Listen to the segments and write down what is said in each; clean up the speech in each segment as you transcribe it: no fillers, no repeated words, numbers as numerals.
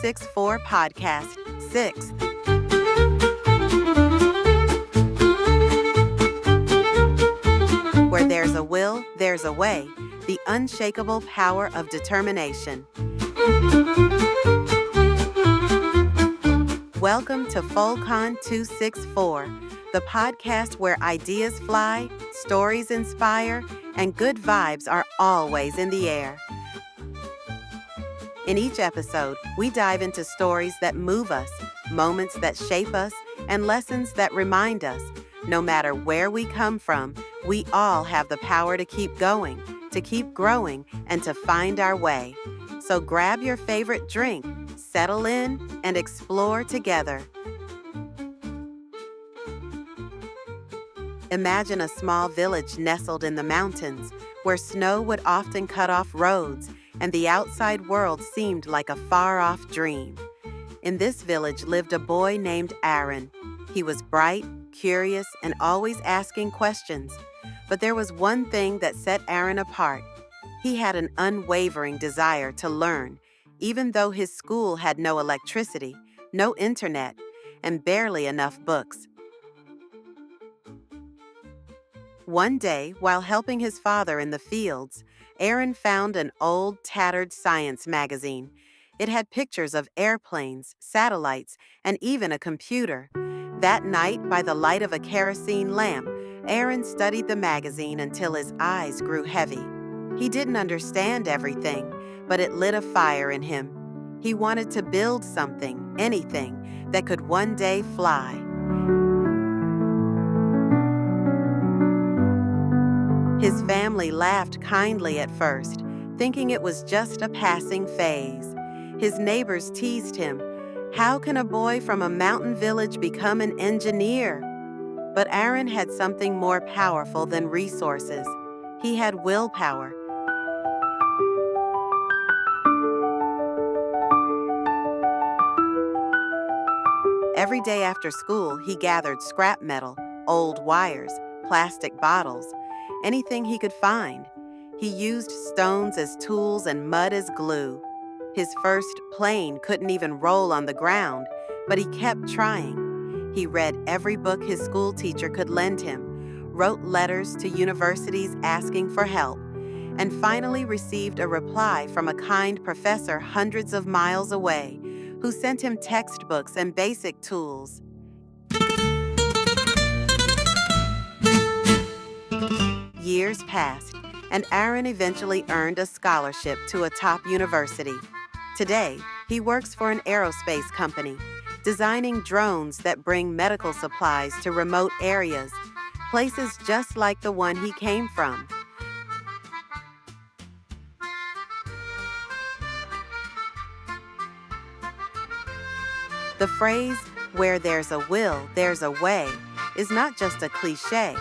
264 Podcast, 6th. Where there's a will, there's a way. The unshakable power of determination. Welcome to Folcon 264, the podcast where ideas fly, stories inspire, and good vibes are always in the air. In each episode, we dive into stories that move us, moments that shape us, and lessons that remind us, no matter where we come from, we all have the power to keep going, to keep growing, and to find our way. So grab your favorite drink, settle in, and explore together. Imagine a small village nestled in the mountains, where snow would often cut off roads, and the outside world seemed like a far-off dream. In this village lived a boy named Arun. He was bright, curious, and always asking questions. But there was one thing that set Arun apart. He had an unwavering desire to learn, even though his school had no electricity, no internet, and barely enough books. One day, while helping his father in the fields, Arun found an old, tattered science magazine. It had pictures of airplanes, satellites, and even a computer. That night, by the light of a kerosene lamp, Arun studied the magazine until his eyes grew heavy. He didn't understand everything, but it lit a fire in him. He wanted to build something, anything, that could one day fly. His family laughed kindly at first, thinking it was just a passing phase. His neighbors teased him. How can a boy from a mountain village become an engineer? But Arun had something more powerful than resources. He had willpower. Every day after school, he gathered scrap metal, old wires, plastic bottles, anything he could find. He used stones as tools and mud as glue. His first plane couldn't even roll on the ground, but he kept trying. He read every book his school teacher could lend him, wrote letters to universities asking for help, and finally received a reply from a kind professor hundreds of miles away, who sent him textbooks and basic tools. Years passed, and Arun eventually earned a scholarship to a top university. Today, he works for an aerospace company, designing drones that bring medical supplies to remote areas, places just like the one he came from. The phrase, "where there's a will, there's a way," is not just a cliché.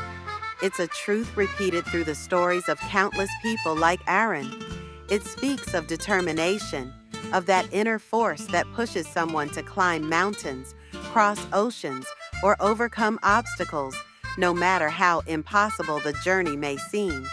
It's a truth repeated through the stories of countless people like Arun. It speaks of determination, of that inner force that pushes someone to climb mountains, cross oceans, or overcome obstacles, no matter how impossible the journey may seem.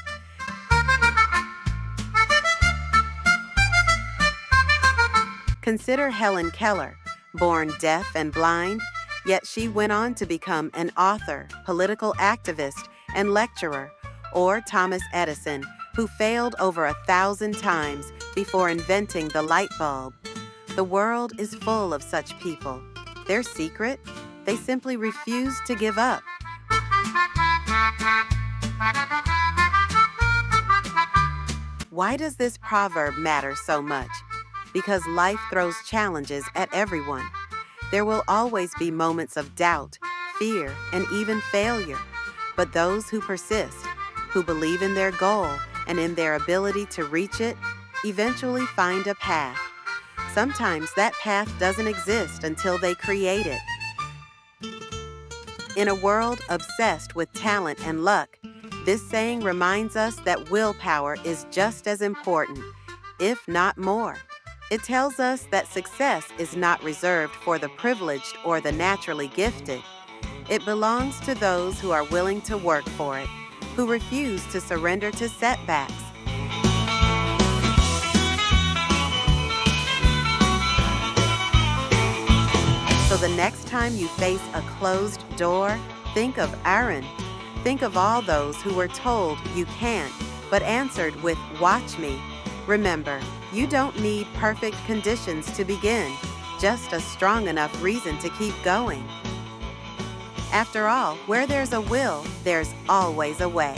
Consider Helen Keller, born deaf and blind, yet she went on to become an author, political activist, and lecturer, or Thomas Edison, who failed over 1,000 times before inventing the light bulb. The world is full of such people. Their secret? They simply refuse to give up. Why does this proverb matter so much? Because life throws challenges at everyone. There will always be moments of doubt, fear, and even failure. But those who persist, who believe in their goal and in their ability to reach it, eventually find a path. Sometimes that path doesn't exist until they create it. In a world obsessed with talent and luck, this saying reminds us that willpower is just as important, if not more. It tells us that success is not reserved for the privileged or the naturally gifted. It belongs to those who are willing to work for it, who refuse to surrender to setbacks. So the next time you face a closed door, think of Arun. Think of all those who were told you can't, but answered with "Watch me." Remember, you don't need perfect conditions to begin, just a strong enough reason to keep going. After all, where there's a will, there's always a way.